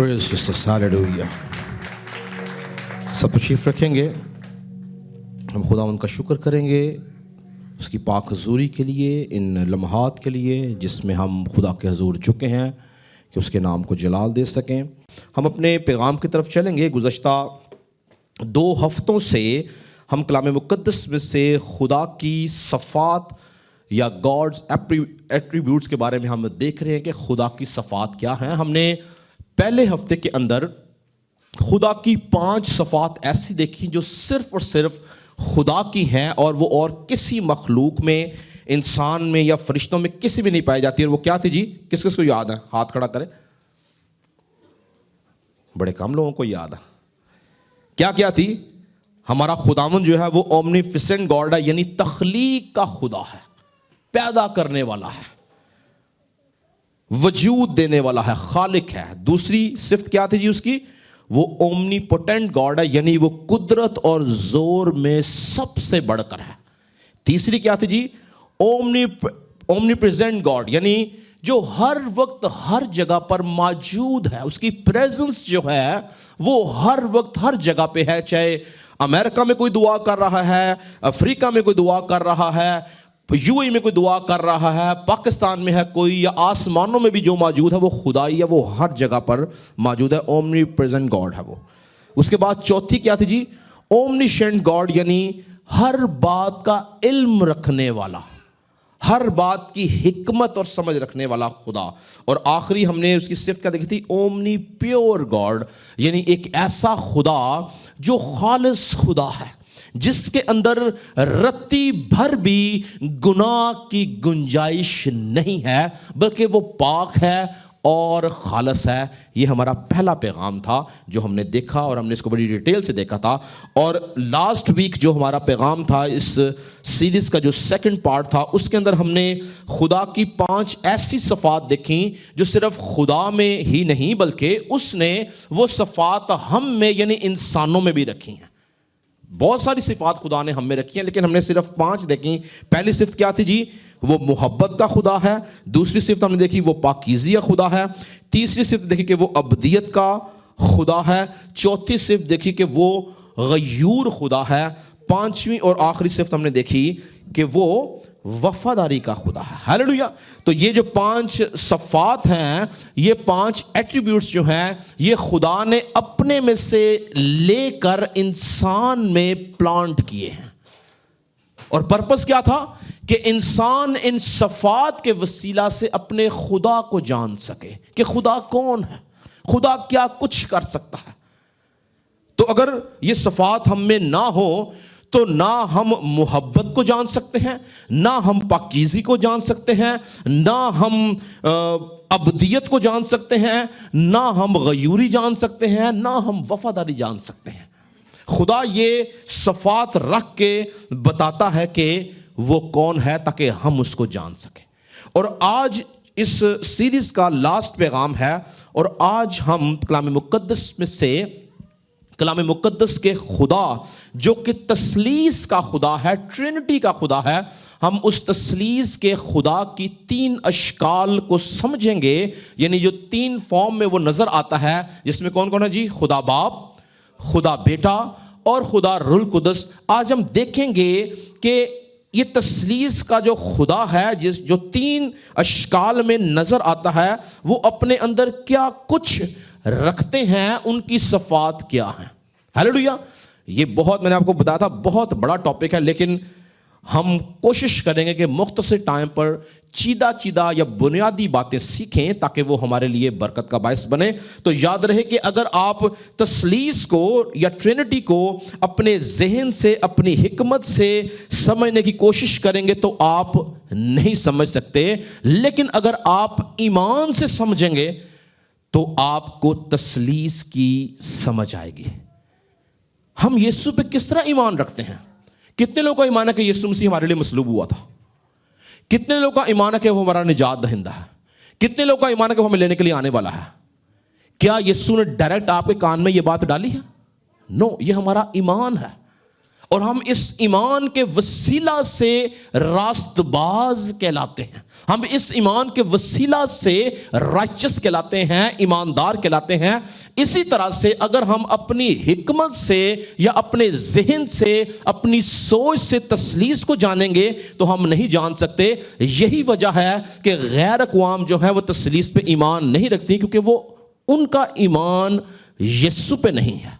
Praise Jesus, hallelujah. सब तशरीफ़ रखेंगे, हम खुदावंद का शुक्र करेंगे उसकी पाक हजूरी के लिए, इन लम्हात के लिए जिसमें हम खुदा के हजूर झुके हैं कि उसके नाम को जलाल दे सकें। हम अपने पैगाम की तरफ चलेंगे। गुज़श्ता 2 हफ्तों से हम कलाम मुक़द्दस में से खुदा की सफ़ात या गॉड्स एट्रीब्यूट्स के बारे में हम देख रहे हैं कि खुदा की सफ़ात क्या हैं। हमने पहले हफ्ते के अंदर खुदा की 5 सफ़ात ऐसी देखी जो सिर्फ़ और सिर्फ खुदा की हैं और वो और किसी मखलूक में, इंसान में या फरिश्तों में किसी में नहीं पाई जाती। और वो क्या थी जी? किस किस को याद है? हाथ खड़ा करें। बड़े कम लोगों को याद है। क्या क्या थी? हमारा खुदावंद जो है वो ओमनीफिसेंट गॉड है, यानी तख्लीक का खुदा है, पैदा करने वाला है, वजूद देने वाला है, खालिक है। दूसरी सिफ्त क्या थी जी उसकी? वो ओमनीपोटेंट गॉड है, यानी वो कुदरत और जोर में सबसे बढ़कर है। तीसरी क्या थी जी? ओमनीप्रेजेंट गॉड, यानी जो हर वक्त हर जगह पर मौजूद है, उसकी प्रेजेंस जो है वो हर वक्त हर जगह पे है। चाहे अमेरिका में कोई दुआ कर रहा है, अफ्रीका में कोई दुआ कर रहा है, यूएई में कोई दुआ कर रहा है, पाकिस्तान में है कोई, या आसमानों में भी जो मौजूद है वो खुदाई है, वो हर जगह पर मौजूद है। ओमनी प्रेजेंट गॉड है वो। उसके बाद चौथी क्या थी जी? ओमनीशेंट गॉड, यानी हर बात का इल्म रखने वाला, हर बात की हिकमत और समझ रखने वाला खुदा। और आखिरी हमने उसकी सिफ्त क्या देखी थी? ओमनी प्योर गॉड, यानी एक ऐसा खुदा जो खालिस खुदा है, जिसके अंदर रत्ती भर भी गुनाह की गुंजाइश नहीं है, बल्कि वो पाक है और खालस है। ये हमारा पहला पैगाम था जो हमने देखा और हमने इसको बड़ी डिटेल से देखा था। और लास्ट वीक जो हमारा पैगाम था, इस सीरीज का जो सेकंड पार्ट था, उसके अंदर हमने खुदा की 5 ऐसी सफ़ात देखी जो सिर्फ खुदा में ही नहीं बल्कि उसने वो सफ़ात हम में यानी इंसानों में भी रखी हैं। बहुत सारी सिफात खुदा ने हम में रखी हैं, लेकिन हमने सिर्फ 5 देखी। पहली सिफ्त क्या थी जी? वो मोहब्बत का खुदा है। दूसरी सिफ्त हमने देखी वो पाकीज़ी खुदा है। तीसरी सिफ्त देखी कि वो अबदियत का खुदा है। चौथी सिफ्त देखी कि वो गयूर खुदा है। 5वीं और आखिरी सिफ्त हमने देखी कि वो वफादारी का खुदा है। हालेलुया। तो ये जो 5 सफ़ात हैं, ये 5 एट्रीब्यूट्स जो हैं, ये खुदा ने अपने में से लेकर इंसान में प्लांट किए हैं। और पर्पस क्या था? कि इंसान इन सफ़ात के वसीला से अपने खुदा को जान सके कि खुदा कौन है, खुदा क्या कुछ कर सकता है। तो अगर ये सफ़ात हम में ना हो तो ना हम मोहब्बत को जान सकते हैं, ना हम पाकीज़ी को जान सकते हैं, ना हम अबदियत को जान सकते हैं, ना हम गयूरी जान सकते हैं, ना हम वफादारी जान सकते हैं। खुदा ये सफ़ात रख के बताता है कि वो कौन है ताकि हम उसको जान सकें। और आज इस सीरीज़ का लास्ट पैगाम है और आज हम कलाम मुक़द्दस में से कलाम मुक़द्दस के खुदा जो कि तस्लीस का खुदा है, ट्रिनिटी का खुदा है, हम उस तस्लीस के खुदा की 3 अशकाल को समझेंगे। यानी जो 3 फॉर्म में वो नज़र आता है, जिसमें कौन कौन है जी? खुदा बाप, खुदा बेटा और खुदा रुल कुदस। आज हम देखेंगे कि ये तस्लीस का जो खुदा है, जो 3 अशकाल में नज़र आता है, वो अपने अंदर क्या कुछ रखते हैं, उनकी सफ़ात क्या है। हालेलुया। ये बहुत, मैंने आपको बताया था, बहुत बड़ा टॉपिक है, लेकिन हम कोशिश करेंगे कि मुख्तसर टाइम पर चीदा या बुनियादी बातें सीखें ताकि वो हमारे लिए बरकत का बायस बने। तो याद रहे कि अगर आप तस्लीस को या ट्रिनिटी को अपने जहन से, अपनी हिकमत से समझने की कोशिश करेंगे तो आप नहीं समझ सकते, लेकिन अगर आप ईमान से समझेंगे तो आपको तस्लीस की समझ आएगी। हम यीशु पे किस तरह ईमान रखते हैं? कितने लोगों का ईमान है कि यीशु मसीह हमारे लिए मसलूब हुआ था? कितने लोगों का ईमान है कि वो हमारा निजात दहिंदा है? कितने लोगों का ईमान है कि वो हमें लेने के लिए आने वाला है? क्या यीशु ने डायरेक्ट आपके कान में ये बात डाली है? नो, ये हमारा ईमान है। اور ہم اس ایمان کے وسیلہ سے راست باز کہلاتے ہیں. ہم اس ایمان کے وسیلہ سے رائچس کہلاتے ہیں, ایماندار کہلاتے ہیں. اسی طرح سے اگر ہم اپنی حکمت سے یا اپنے ذہن سے, اپنی سوچ سے تثلیث کو جانیں گے تو ہم نہیں جان سکتے. یہی وجہ ہے کہ غیر اقوام جو ہیں وہ تثلیث پہ ایمان نہیں رکھتی, کیونکہ وہ ان کا ایمان یسوع پہ نہیں ہے.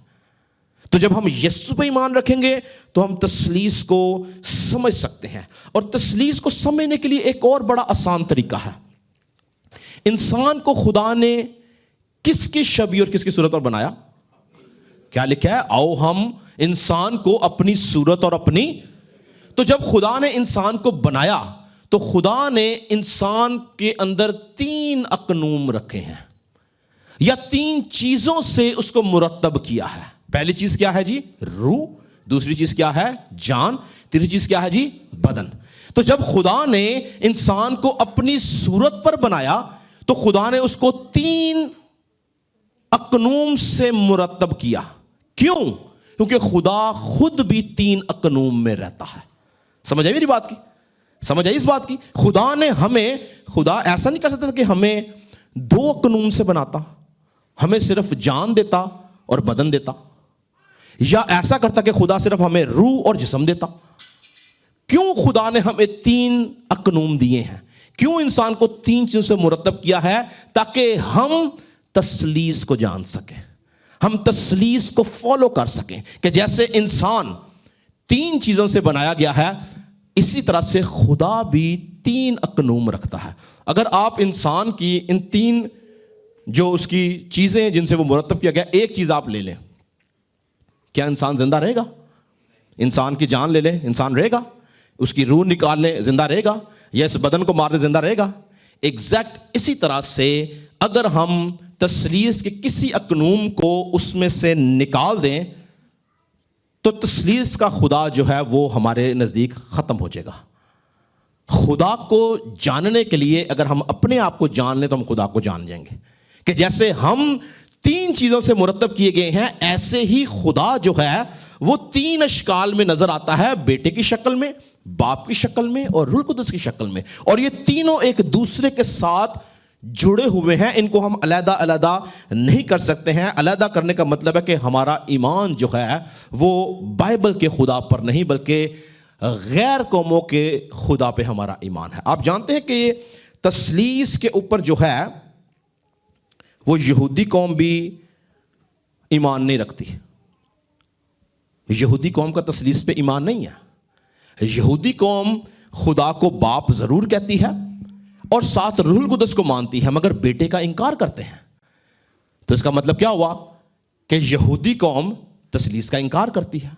تو جب ہم یسوع پہ ایمان رکھیں گے تو ہم تثلیث کو سمجھ سکتے ہیں. اور تثلیث کو سمجھنے کے لیے ایک اور بڑا آسان طریقہ ہے. انسان کو خدا نے کس کی شبیہ اور کس کی صورت پر بنایا؟ کیا لکھا ہے؟ آؤ ہم انسان کو اپنی صورت اور اپنی. تو جب خدا نے انسان کو بنایا تو خدا نے انسان کے اندر 3 اقنوم رکھے ہیں, یا 3 چیزوں سے اس کو مرتب کیا ہے. پہلی چیز کیا ہے جی؟ روح. دوسری چیز کیا ہے؟ جان. تیسری چیز کیا ہے جی؟ بدن. تو جب خدا نے انسان کو اپنی صورت پر بنایا تو خدا نے اس کو 3 اقنوم سے مرتب کیا. کیوں؟ کیونکہ خدا خود بھی 3 اقنوم میں رہتا ہے. سمجھ آئی میری بات کی؟ سمجھ آئی اس بات کی؟ خدا نے ہمیں, خدا ایسا نہیں کر سکتا کہ ہمیں 2 اقنوم سے بناتا, ہمیں صرف جان دیتا اور بدن دیتا, یا ایسا کرتا کہ خدا صرف ہمیں روح اور جسم دیتا. کیوں خدا نے ہمیں 3 اقنوم دیے ہیں؟ کیوں انسان کو 3 چیزوں سے مرتب کیا ہے؟ تاکہ ہم تثلیث کو جان سکیں, ہم تثلیث کو فالو کر سکیں. کہ جیسے انسان 3 چیزوں سے بنایا گیا ہے, اسی طرح سے خدا بھی 3 اقنوم رکھتا ہے. اگر آپ انسان کی ان 3 جو اس کی چیزیں جن سے وہ مرتب کیا گیا, ایک چیز آپ لے لیں, کیا انسان زندہ رہے گا؟ انسان کی جان لے لیں, انسان رہے گا؟ اس کی روح نکال لیں, زندہ رہے گا؟ یا اس بدن کو مار دیں, زندہ رہے گا؟ ایگزیکٹ اسی طرح سے اگر ہم تثلیث کے کسی اقنوم کو اس میں سے نکال دیں تو تثلیث کا خدا جو ہے وہ ہمارے نزدیک ختم ہو جائے گا. خدا کو جاننے کے لیے اگر ہم اپنے آپ کو جان لیں تو ہم خدا کو جان جائیں گے. کہ جیسے ہم 3 چیزوں سے مرتب کیے گئے ہیں, ایسے ہی خدا جو ہے وہ 3 اشکال میں نظر آتا ہے, بیٹے کی شکل میں, باپ کی شکل میں اور روح القدس کی شکل میں. اور یہ تینوں ایک دوسرے کے ساتھ جڑے ہوئے ہیں, ان کو ہم علیحدہ علیحدہ نہیں کر سکتے ہیں. علیحدہ کرنے کا مطلب ہے کہ ہمارا ایمان جو ہے وہ بائبل کے خدا پر نہیں بلکہ غیر قوموں کے خدا پہ ہمارا ایمان ہے. آپ جانتے ہیں کہ یہ تثلیث کے اوپر جو ہے وہ یہودی قوم بھی ایمان نہیں رکھتی. یہودی قوم کا تثلیث پہ ایمان نہیں ہے. یہودی قوم خدا کو باپ ضرور کہتی ہے اور ساتھ روح القدس کو مانتی ہے, مگر بیٹے کا انکار کرتے ہیں. تو اس کا مطلب کیا ہوا کہ یہودی قوم تثلیث کا انکار کرتی ہے.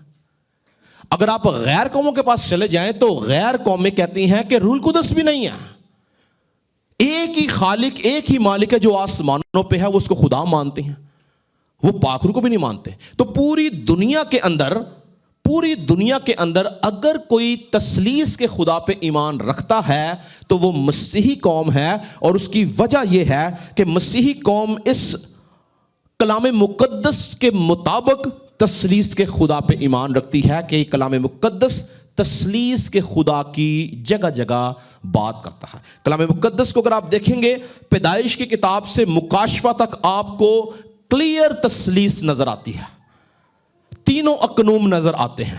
اگر آپ غیر قوموں کے پاس چلے جائیں تو غیر قومیں کہتی ہیں کہ روح القدس بھی نہیں ہے. ایک ہی خالق, ایک ہی مالک ہے جو آسمانوں پہ ہے, وہ اس کو خدا مانتے ہیں, وہ پاک روح کو بھی نہیں مانتے. تو پوری دنیا کے اندر اگر کوئی تثلیث کے خدا پہ ایمان رکھتا ہے تو وہ مسیحی قوم ہے. اور اس کی وجہ یہ ہے کہ مسیحی قوم اس کلام مقدس کے مطابق تثلیث کے خدا پہ ایمان رکھتی ہے کہ کلام مقدس تثلیث کے خدا کی جگہ جگہ بات کرتا ہے. کلام مقدس کو اگر آپ دیکھیں گے, پیدائش کی کتاب سے مکاشفہ تک آپ کو کلیئر تثلیث نظر آتی ہے, تینوں اقنوم نظر آتے ہیں.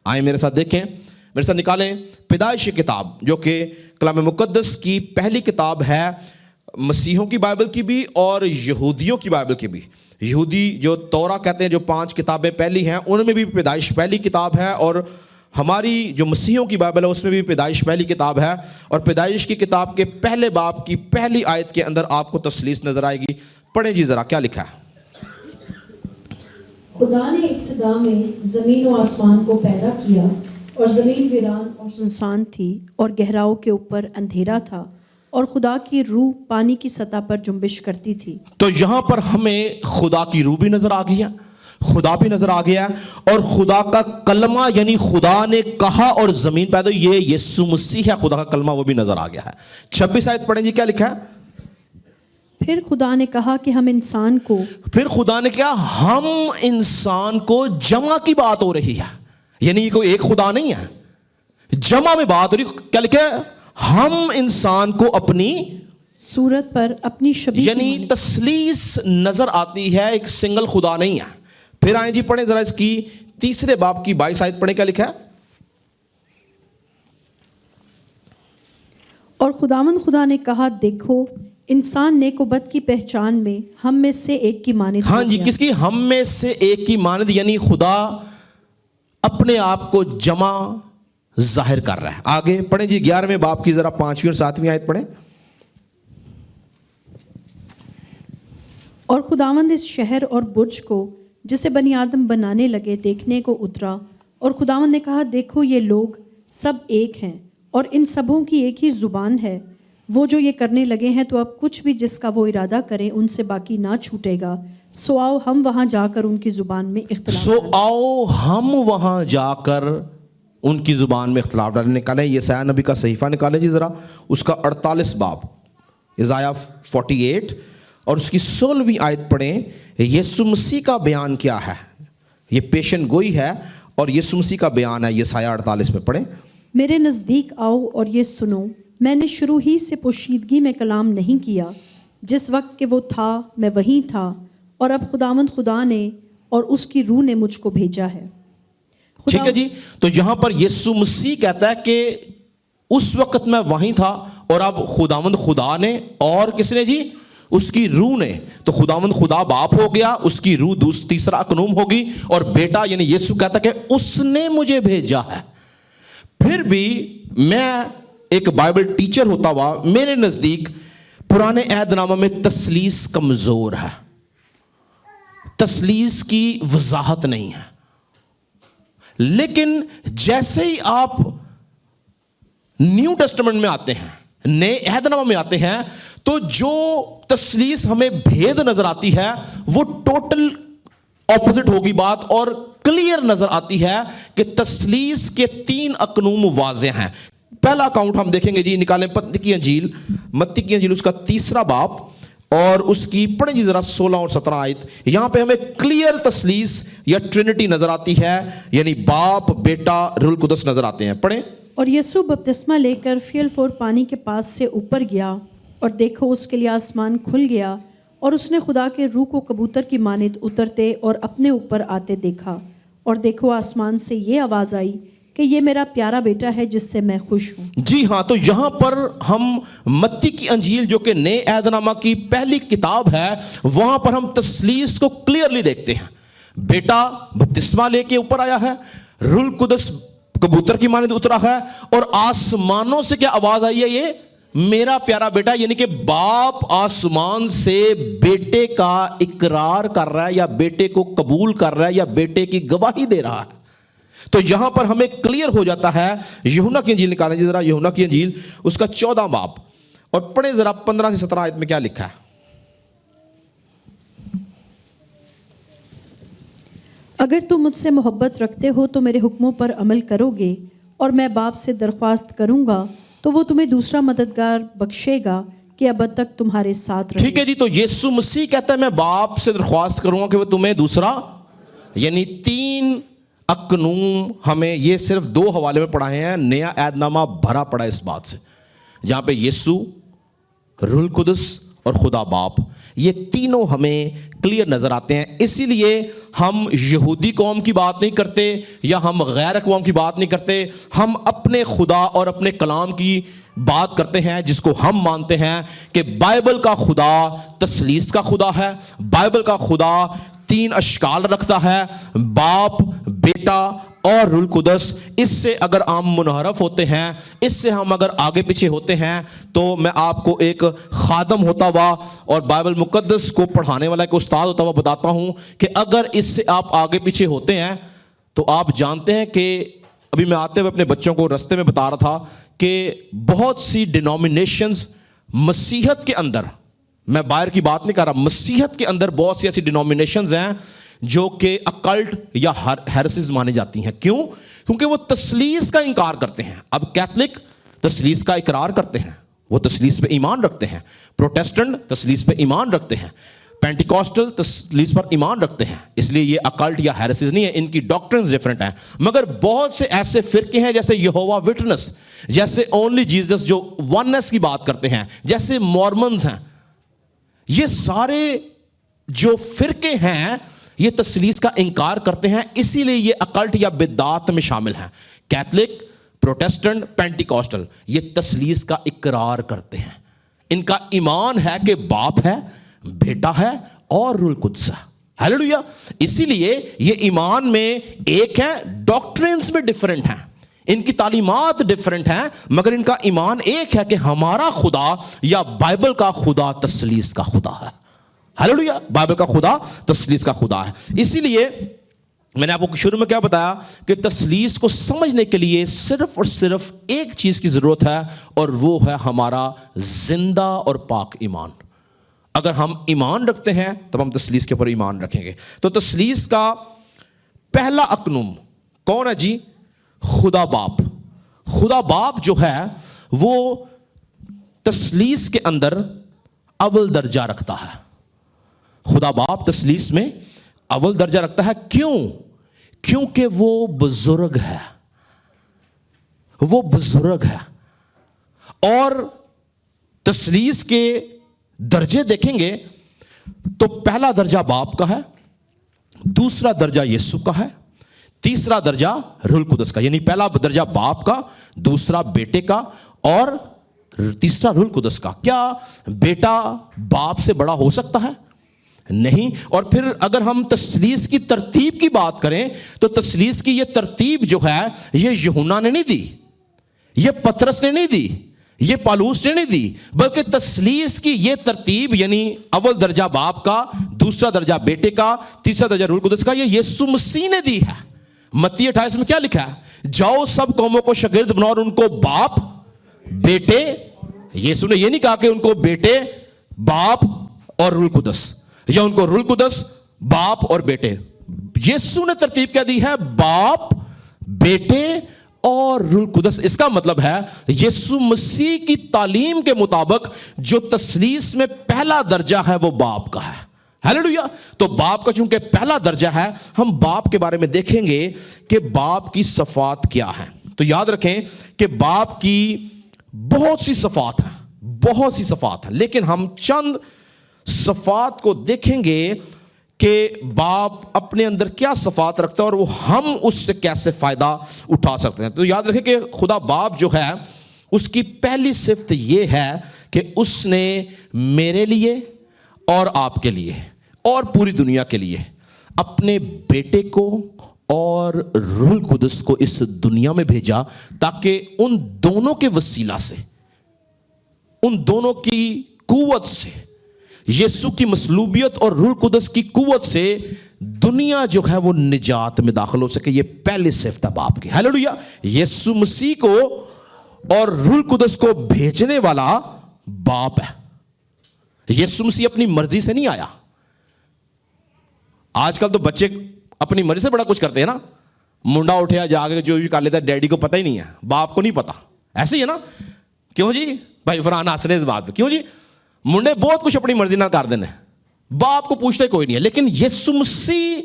آئیں میرے ساتھ دیکھیں, میرے ساتھ نکالیں پیدائش کی کتاب جو کہ کلام مقدس کی پہلی کتاب ہے, مسیحیوں کی بائبل کی بھی اور یہودیوں کی بائبل کی بھی. یہودی جو تورا کہتے ہیں, جو 5 کتابیں پہلی ہیں, ان میں بھی پیدائش پہلی کتاب ہے, اور ہماری جو مسیحیوں کی بائبل ہے اس میں بھی پیدائش پہلی کتاب ہے. اور پیدائش کی کتاب کے پہلے باب کی پہلی آیت کے اندر آپ کو تثلیث نظر آئے گی. پڑھیں جی ذرا, کیا لکھا ہے؟ خدا نے ابتدا میں زمین و آسمان کو پیدا کیا, اور زمین ویران اور سنسان تھی, اور گہراؤں کے اوپر اندھیرا تھا, اور خدا کی روح پانی کی سطح پر جنبش کرتی تھی. تو یہاں پر ہمیں خدا کی روح بھی نظر آ گئی ہے, خدا بھی نظر آ گیا ہے, اور خدا کا کلمہ یعنی خدا نے کہا اور زمین پیدا ہوئی, یہ یسوع مسیح ہے, خدا کا کلمہ وہ بھی نظر آ گیا ہے. 26 آیت پڑھیں جی, کیا لکھا ہے؟ پھر خدا نے کہا کہ ہم انسان کو, پھر خدا نے کہا ہم انسان کو, جمع کی بات ہو رہی ہے, یعنی یہ کوئی ایک خدا نہیں ہے, جمع میں بات ہو رہی. کیا لکھا ہے؟ ہم انسان کو اپنی صورت پر اپنی شبیہ یعنی تثلیث نظر آتی ہے, ایک سنگل خدا نہیں ہے. پھر آئیں جی پڑھیں ذرا اس کی تیسرے باب کی 22 آیت پڑھیں, کیا لکھا ہے؟ اور خداوند خدا نے کہا دیکھو انسان نیک و بد کی پہچان میں ہم میں سے ایک کی مانند ہاں ہو جی, گیا۔ کس کی؟ ہم میں سے ایک کی مانند, یعنی خدا اپنے آپ کو جمع ظاہر کر رہا ہے. آگے پڑھیں جی 11ویں باب کی ذرا 5ویں اور 7ویں آیت پڑھیں. اور خداوند اس شہر اور برج کو جسے بنی آدم بنانے لگے دیکھنے کو اترا, اور خداوند نے کہا دیکھو یہ لوگ سب ایک ہیں اور ان سبوں کی ایک ہی زبان ہے. وہ جو یہ کرنے لگے ہیں تو اب کچھ بھی جس کا وہ ارادہ کرے ان سے باقی نہ چھوٹے گا. سو آؤ ہم وہاں جا کر ان کی زبان میں اختلاف ڈالیں۔ آؤ ہم وہاں جا کر ان کی زبان میں اختلاف ڈالیں. نکالیں یسایہ نبی کا صحیفہ نکالیں جی ذرا, اس کا 48 باب, یسایہ 48 اور اس کی 16ویں آیت پڑھیں. یسوع مسیح کا بیان کیا ہے؟ یہ پیشن گوئی ہے اور یسوع مسیح کا بیان ہے. یسایہ 48 میں پڑھیں. میرے نزدیک آؤ اور یہ سنو, میں نے شروع ہی سے پوشیدگی میں کلام نہیں کیا. جس وقت کہ وہ تھا میں وہیں تھا, اور اب خداوند خدا نے اور اس کی روح نے مجھ کو بھیجا ہے. ٹھیک ہے جی, تو یہاں پر یسوع مسیح کہتا ہے کہ اس وقت میں وہیں تھا, اور اب خداوند خدا نے اور کس نے جی؟ اس کی روح نے. تو خداوند خدا باپ ہو گیا, اس کی روح تیسرا اکنوم ہوگی, اور بیٹا یعنی یسوع کہتا ہے کہ اس نے مجھے بھیجا ہے. پھر بھی میں ایک بائبل ٹیچر ہوتا ہوا میرے نزدیک پرانے عہد نامہ میں تثلیث کمزور ہے, تثلیث کی وضاحت نہیں ہے. لیکن جیسے ہی آپ نیو ٹیسٹمنٹ میں آتے ہیں, نئے عہد نامہ میں آتے ہیں, تو جو تثلیث ہمیں بھید نظر آتی ہے وہ ٹوٹل اپوزٹ ہوگی بات, اور کلیئر نظر آتی ہے کہ تثلیث کے 3 اکنوم واضح ہیں. پہلا اکاؤنٹ ہم دیکھیں گے جی, نکالیں متی کی انجیل اس کا 3 باب اور اس کی پڑھیں جی ذرا 16 اور 17 آیت. یہاں پہ ہمیں کلیئر تثلیث یا ٹرینٹی نظر آتی ہے, یعنی باپ بیٹا روح القدس نظر آتے ہیں. پڑھیں. اور یسوع بپتسمہ لے کر فی الفور پانی کے پاس سے اوپر گیا, اور دیکھو اس کے لیے آسمان کھل گیا, اور اس نے خدا کے روح کو کبوتر کی مانند اترتے اور اپنے اوپر آتے دیکھا. اور دیکھو آسمان سے یہ آواز آئی کہ یہ میرا پیارا بیٹا ہے جس سے میں خوش ہوں. جی ہاں, تو یہاں پر ہم متی کی انجیل جو کہ نئے عہد نامہ کی پہلی کتاب ہے, وہاں پر ہم تثلیث کو کلیئرلی دیکھتے ہیں. بیٹا بپتسمہ لے کے اوپر آیا ہے, روح القدس کبوتر کی مانند اترا ہے, اور آسمانوں سے کیا آواز آئی ہے؟ یہ میرا پیارا بیٹا, یعنی کہ باپ آسمان سے بیٹے کا اقرار کر رہا ہے, یا بیٹے کو قبول کر رہا ہے, یا بیٹے کی گواہی دے رہا ہے. تو یہاں پر ہمیں کلیئر ہو جاتا ہے. یوحنا کی انجیل نکالیں جی ذرا, یوحنا کی انجیل اس کا 14 باب اور پڑھیں ذرا 15 سے 17 آیت میں کیا لکھا ہے. اگر تم مجھ سے محبت رکھتے ہو تو میرے حکموں پر عمل کرو گے, اور میں باپ سے درخواست کروں گا تو وہ تمہیں دوسرا مددگار بخشے گا کہ ابد تک تمہارے ساتھ رہے. ٹھیک ہے جی, تو یسوع مسیح کہتا ہے میں باپ سے درخواست کروں گا کہ وہ تمہیں دوسرا, یعنی 3 اکنوم. ہمیں یہ صرف 2 حوالے میں پڑھائے ہیں, نیا عہد نامہ بھرا پڑا اس بات سے, جہاں پہ یسوع, روح القدس اور خدا باپ, یہ تینوں ہمیں کلیئر نظر آتے ہیں. اسی لیے ہم یہودی قوم کی بات نہیں کرتے یا ہم غیر قوم کی بات نہیں کرتے, ہم اپنے خدا اور اپنے کلام کی بات کرتے ہیں, جس کو ہم مانتے ہیں کہ بائبل کا خدا تثلیث کا خدا ہے. بائبل کا خدا 3 اشکال رکھتا ہے, باپ, بیٹا اور روح القدس. اس سے اگر ہم منحرف ہوتے ہیں, اس سے ہم اگر آگے پیچھے ہوتے ہیں, تو میں آپ کو ایک خادم ہوتا ہوا اور بائبل مقدس کو پڑھانے والا ایک استاد ہوتا ہوا بتاتا ہوں کہ اگر اس سے آپ آگے پیچھے ہوتے ہیں تو آپ جانتے ہیں کہ ابھی میں آتے ہوئے اپنے بچوں کو رستے میں بتا رہا تھا کہ بہت سی ڈینومینیشنز مسیحت کے اندر, میں باہر کی بات نہیں کر رہا, مسیحت کے اندر بہت سی ایسی ڈینومینیشنز ہیں جو کہ اکلٹ یا ہیرسز مانی جاتی ہیں. کیوں؟ کیونکہ وہ تثلیث کا انکار کرتے ہیں. اب کیتھلک تثلیث کا اقرار کرتے ہیں, وہ تثلیث پہ ایمان رکھتے ہیں. پروٹیسٹنٹ تثلیث پہ ایمان رکھتے ہیں. पेंटिकॉस्टल तस्लीस पर ईमान रखते हैं, इसलिए ये अकल्ट या हेरेसीज नहीं है, इनकी डॉक्ट्रिन्स डिफरेंट हैं। मगर बहुत से ऐसे फिरके हैं जैसे यहोवा विटनेस, जैसे ओनली जीसस जो वननेस की बात करते हैं, जैसे मॉर्मन्स हैं, ये सारे जो फिरके हैं ये तस्लीस का इनकार करते हैं, इसीलिए ये अकल्ट या बिदात में शामिल हैं। कैथलिक, प्रोटेस्टेंट, पेंटिकॉस्टल ये तस्लीस का इकरार करते हैं, इनका ईमान है कि बाप है, बेटा है और रूह कुद्स है। हालेलुया। इसीलिए ये ईमान में एक है, डॉक्ट्रिन्स में डिफरेंट हैं, इनकी तालीमात डिफरेंट हैं, मगर इनका ईमान एक है कि हमारा खुदा या बाइबल का खुदा तस्लीस का खुदा है। हालेलुया। बाइबल का खुदा तस्लीस का खुदा है। इसीलिए मैंने आपको शुरू में क्या बताया कि तस्लीस को समझने के लिए सिर्फ और सिर्फ एक चीज की जरूरत है, और वो है हमारा जिंदा और पाक ईमान। अगर हम ईमान रखते हैं तब हम तस्लीस के ऊपर ईमान रखेंगे। तो तस्लीस का पहला अकनुम कौन है जी? खुदा बाप। खुदा बाप जो है वो तस्लीस के अंदर अव्वल दर्जा रखता है। खुदा बाप तस्लीस में अव्वल दर्जा रखता है। क्यों? क्योंकि वो बुजुर्ग है, वो बुजुर्ग है। और तस्लीस के दर्जे देखेंगे तो पहला दर्जा बाप का है, दूसरा दर्जा यीशु का है, तीसरा दर्जा रूह कुदस का। यानी पहला दर्जा बाप का, दूसरा बेटे का और तीसरा रूह कुदस का। क्या बेटा बाप से बड़ा हो सकता है? नहीं। और फिर अगर हम तस्लीस की तरतीब की बात करें तो तस्लीस की ये तरतीब जो है ये यूहन्ना ने नहीं दी, ये पतरस ने नहीं दी, ये पालूस ने नहीं दी, बल्कि तस्लीस की ये तरतीब यानी अव्वल दर्जा बाप का, दूसरा दर्जा बेटे का, तीसरा दर्जा रूह कुदस का, ये यीशु मसीह ने दी है। मत्ती 28 में क्या लिखा है? जाओ सब कौमों को शागिर्द बनाओ और उनको बाप, बेटे, यीशु ने ये नहीं कहा कि उनको बेटे, बाप और रूह कुदस, या उनको रूह कुदस, बाप और बेटे। यीशु ने तरतीब क्या दी है? बाप, बेटे और रूह कुदस। इसका मतलब है यीशु मसीह की तालीम के मुताबिक जो तस्लीस में पहला दर्जा है वो बाप का है। हालेलुया। तो बाप का चूंकि पहला दर्जा है, हम बाप के बारे में देखेंगे कि बाप की सफात क्या है। तो याद रखें कि बाप की बहुत सी सफात है, बहुत सी सफात है, लेकिन हम चंद सफात को देखेंगे कि बाप अपने अंदर क्या सफात रखता है और वो हम उससे कैसे फायदा उठा सकते हैं। तो याद रखें कि खुदा बाप जो है उसकी पहली सिफ्त ये है कि उसने मेरे लिए और आपके लिए और पूरी दुनिया के लिए अपने बेटे को और रूह कुदस को इस दुनिया में भेजा, ताकि उन दोनों के वसीला से, उन दोनों की कुव्वत से, यीशु की मसलूबियत और रूह कुदस की कुव्वत से दुनिया जो है वो निजात में दाखिल हो सके। ये पहली सिफ्त है बाप की। हालेलुया। यीशु मसीह को और रूह कुदस को भेजने वाला बाप है। यीशु मसीह अपनी मर्जी से नहीं आया। आजकल तो बच्चे अपनी मर्जी से बड़ा कुछ करते हैं ना, मुंडा उठया जाके जो भी कर लेता है, डैडी को पता ही नहीं है, बाप को नहीं पता। ऐसे ही है ना? क्यों जी? भाई फरहान हंस रहे इस बात पे। क्यों जी? मुंडे बहुत कुछ अपनी मर्जी ना कर देने, बाप को पूछते कोई नहीं है। लेकिन यीशु मसीह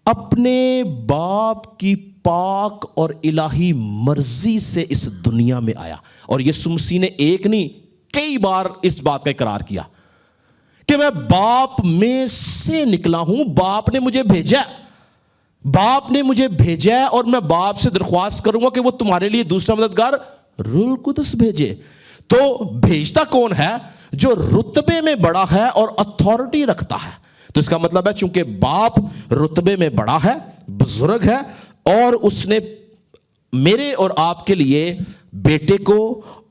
अपने बाप की पाक और इलाही मर्जी से इस दुनिया में आया। और यीशु मसीह ने एक नहीं कई बार इस बात का इकरार किया कि मैं बाप में से निकला हूं, बाप ने मुझे भेजा, बाप ने मुझे भेजा है, और मैं बाप से दरख्वास्त करूंगा कि वो तुम्हारे लिए दूसरा मददगार रूह कुदस भेजे। तो भेजता कौन है? जो रुतबे में बड़ा है और अथॉरिटी रखता है। तो इसका मतलब है चूंकि बाप रुतबे में बड़ा है, बुजुर्ग है, और उसने मेरे और आपके लिए बेटे को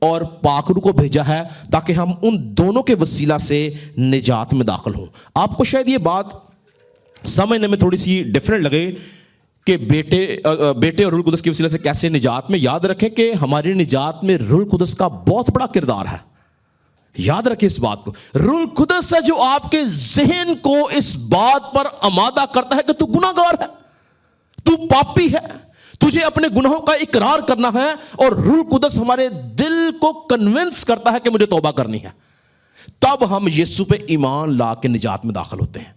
और पाक रूह को भेजा है ताकि हम उन दोनों के वसीला से निजात में दाखिल हों। आपको शायद ये बात समझने में थोड़ी सी डिफरेंट लगे कि बेटे और रूह कुदस के वसीले से कैसे निजात में। याद रखें कि हमारी निजात में रूह कुदस का बहुत बड़ा किरदार है। याद रखें इस बात को। रूह कुदस है जो आपके ज़हन को इस बात पर आमादा करता है कि तू गुनाहगार है, तू पापी है, तुझे अपने गुनाहों का इकरार करना है। और रूह कुदस हमारे दिल को कन्विंस करता है कि मुझे तौबा करनी है। تب ہم یسوع پہ ایمان لا کے نجات میں داخل ہوتے ہیں.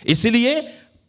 اسی لیے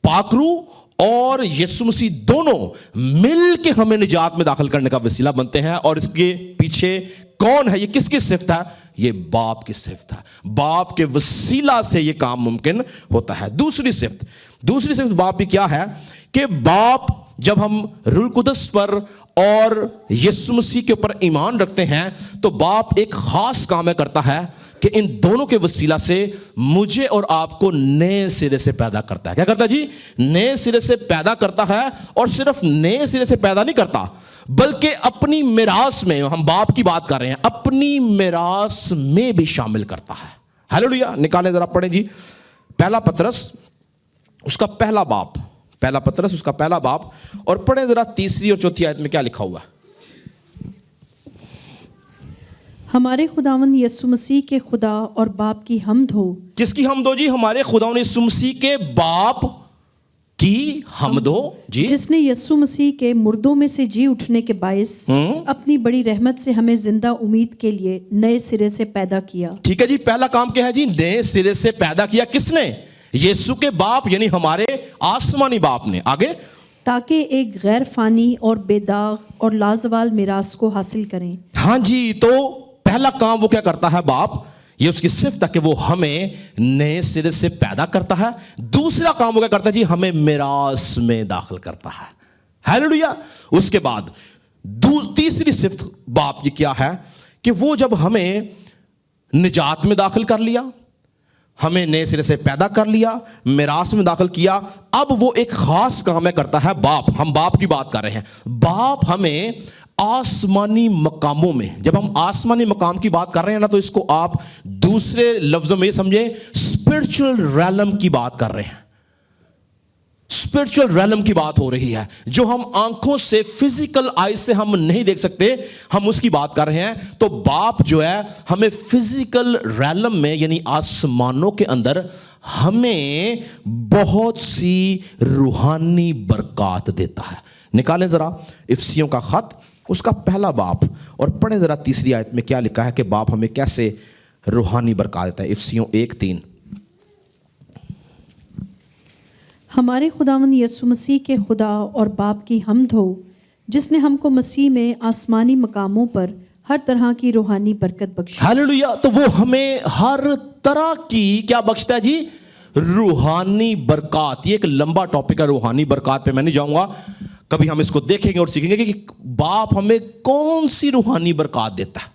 پاک روح اور یسوع مسیح دونوں مل کے ہمیں نجات میں داخل کرنے کا وسیلہ بنتے ہیں. اور اس کے پیچھے کون ہے؟ یہ کس کی صفت ہے؟ یہ باپ کی صفت ہے. باپ کے وسیلہ سے یہ کام ممکن ہوتا ہے. دوسری صفت باپ کی کیا ہے کہ باپ جب ہم روح القدس پر اور یسوع مسیح کے اوپر ایمان رکھتے ہیں تو باپ ایک خاص کام کرتا ہے کہ ان دونوں کے وسیلہ سے مجھے اور آپ کو نئے سرے سے پیدا کرتا ہے. کیا کرتا ہے جی؟ نئے سرے سے پیدا کرتا ہے. اور صرف نئے سرے سے پیدا نہیں کرتا بلکہ اپنی میراث میں، ہم باپ کی بات کر رہے ہیں، اپنی میراث میں بھی شامل کرتا ہے. ہیلیلویا. نکالیں ذرا، پڑھیں جی پہلا پطرس اس کا پہلا باب اور پڑھیں ذرا تیسری اور چوتھی آیت میں کیا لکھا ہوا ہے. ہمارے خداوند یسوع مسیح کے خدا اور باپ کی حمد ہو. کس کی حمد ہو جی؟ ہمارے خداوند یسوع مسیح کے باپ کی حمد ہو جی، جس نے یسوع مسیح کے مردوں میں سے جی اٹھنے کے باعث اپنی بڑی رحمت سے ہمیں زندہ امید کے لیے نئے سرے سے پیدا کیا. ٹھیک ہے جی. پہلا کام کیا ہے جی؟ نئے سرے سے پیدا کیا. کس نے؟ یسوع کے باپ یعنی ہمارے آسمانی باپ نے. آگے تاکہ ایک غیر فانی اور بے داغ اور لازوال میراث کو حاصل کریں. ہاں جی. تو پہلا کام وہ کیا کرتا ہے باپ؟ یہ اس کی صفت ہے کہ وہ ہمیں نئے سرے سے پیدا کرتا ہے. دوسرا کام وہ کیا کرتا ہے جی؟ ہمیں میراث میں داخل کرتا ہے. ہیلیلویا. اس کے بعد تیسری صفت باپ کی کیا ہے کہ وہ جب ہمیں نجات میں داخل کر لیا، ہمیں نئے سرے سے پیدا کر لیا، میراث میں داخل کیا، اب وہ ایک خاص کام کرتا ہے باپ. ہم باپ کی بات کر رہے ہیں. باپ ہمیں آسمانی مقاموں میں، جب ہم آسمانی مقام کی بات کر رہے ہیں نا تو اس کو آپ دوسرے لفظوں میں یہ سمجھیں اسپرچل ریلم کی بات کر رہے ہیں. اسپرچل ریلم کی بات ہو رہی ہے جو ہم آنکھوں سے، فزیکل آئی سے ہم نہیں دیکھ سکتے، ہم اس کی بات کر رہے ہیں. تو باپ جو ہے ہمیں فزیکل ریلم میں یعنی آسمانوں کے اندر ہمیں بہت سی روحانی برکات دیتا ہے. نکالیں ذرا افسیوں کا خط اس کا پہلا باب اور پڑھیں ذرا تیسری آیت میں کیا لکھا ہے کہ باپ ہمیں کیسے روحانی برکات دیتا ہے. افسیوں 1:3. ہمارے خداوند یسوع مسیح کے خدا اور باپ کی حمد ہو جس نے ہم کو مسیح میں آسمانی مقاموں پر ہر طرح کی روحانی برکت بخشی. ہیلیلویا. تو وہ ہمیں ہر طرح کی کیا بخشتا ہے جی؟ روحانی برکات. یہ ایک لمبا ٹاپک ہے روحانی برکات پہ، میں نہیں جاؤں گا. کبھی ہم اس کو دیکھیں گے اور سیکھیں گے کہ باپ ہمیں کون سی روحانی برکات دیتا ہے.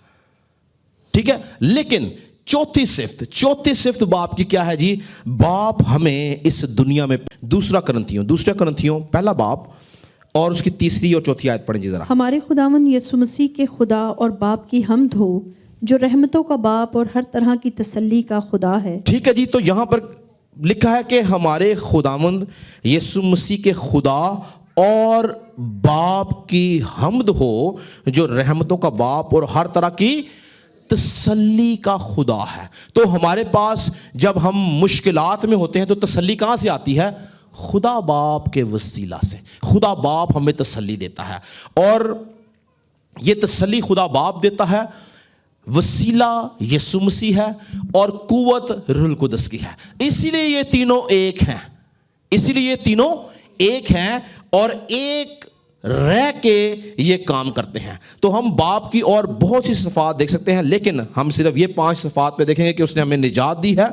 ٹھیک ہے. لیکن چوتھی صفت باپ کی کیا ہے جی؟ باپ ہمیں اس دنیا میں دوسرا کرنتھیوں پہلا باب اور اس کی تیسری اور چوتھی آیت پڑھیں جی ذرا. ہمارے خداوند یسوع مسیح کے خدا اور باپ کی حمد ہو جو رحمتوں کا باپ اور ہر طرح کی تسلی کا خدا ہے. ٹھیک ہے جی. تو یہاں پر لکھا ہے کہ ہمارے خداوند یسوع مسیح کے خدا اور باپ کی حمد ہو جو رحمتوں کا باپ اور ہر طرح کی تسلی کا خدا ہے. تو ہمارے پاس جب ہم مشکلات میں ہوتے ہیں تو تسلی کہاں سے آتی ہے؟ خدا باپ کے وسیلہ سے. خدا باپ ہمیں تسلی دیتا ہے اور یہ تسلی خدا باپ دیتا ہے. وسیلہ یسوع مسیح ہے اور قوت روح القدس کی ہے. اسی لیے یہ تینوں ایک ہیں اور ایک رہ کے یہ کام کرتے ہیں. تو ہم باپ کی اور بہت سی صفات دیکھ سکتے ہیں لیکن ہم صرف یہ 5 صفات پہ دیکھیں گے کہ اس نے ہمیں نجات دی ہے،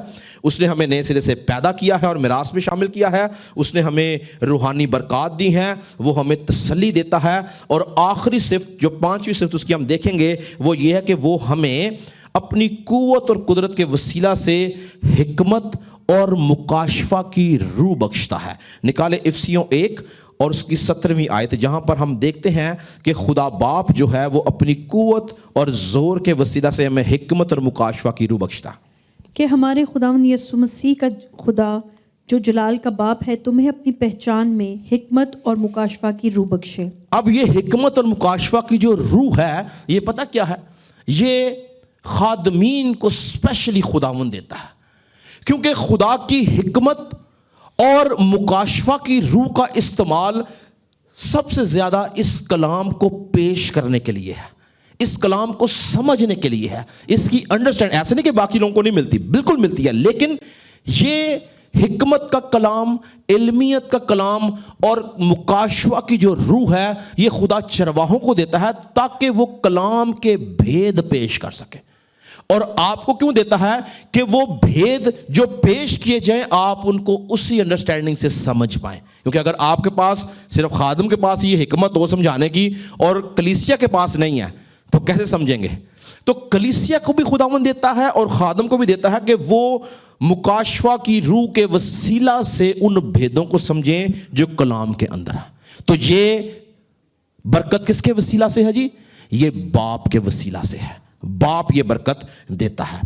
اس نے ہمیں نئے سرے سے پیدا کیا ہے اور میراث میں شامل کیا ہے، اس نے ہمیں روحانی برکات دی ہیں، وہ ہمیں تسلی دیتا ہے، اور آخری صفت جو 5ویں صفت اس کی ہم دیکھیں گے وہ یہ ہے کہ وہ ہمیں اپنی قوت اور قدرت کے وسیلہ سے حکمت اور مکاشفہ کی روح بخشتا ہے. نکالے افسیوں 1 اور اس کی 17ویں آیت جہاں پر ہم دیکھتے ہیں کہ خدا باپ جو ہے وہ اپنی قوت اور زور کے وسیلہ سے ہمیں حکمت اور مکاشفہ کی روح بخشتا ہے. کہ ہمارے خداوند یسوع مسیح کا خدا جو جلال کا باپ ہے تمہیں اپنی پہچان میں حکمت اور مکاشفہ کی روح بخشے. اب یہ حکمت اور مکاشفہ کی جو روح ہے یہ پتہ کیا ہے؟ یہ خادمین کو اسپیشلی خداوند دیتا ہے کیونکہ خدا کی حکمت اور مکاشفہ کی روح کا استعمال سب سے زیادہ اس کلام کو پیش کرنے کے لیے ہے. اس کلام کو سمجھنے کے لیے ہے، اس کی انڈرسٹینڈ، ایسے نہیں کہ باقی لوگوں کو نہیں ملتی، بالکل ملتی ہے، لیکن یہ حکمت کا کلام، علمیت کا کلام اور مکاشفہ کی جو روح ہے یہ خدا چرواہوں کو دیتا ہے تاکہ وہ کلام کے بھید پیش کر سکے۔ اور آپ کو کیوں دیتا ہے؟ کہ وہ بھید جو پیش کیے جائیں آپ ان کو اسی انڈرسٹینڈنگ سے سمجھ پائیں۔ کیونکہ اگر آپ کے پاس صرف خادم کے پاس یہ حکمت ہو سمجھانے کی اور کلیسیا کے پاس نہیں ہے تو کیسے سمجھیں گے؟ تو کلیسیا کو بھی خداوند دیتا ہے اور خادم کو بھی دیتا ہے کہ وہ مکاشفہ کی روح کے وسیلہ سے ان بھیدوں کو سمجھیں جو کلام کے اندر ہے۔ تو یہ برکت کس کے وسیلہ سے ہے جی؟ یہ باپ کے وسیلہ سے ہے، باپ یہ برکت دیتا ہے۔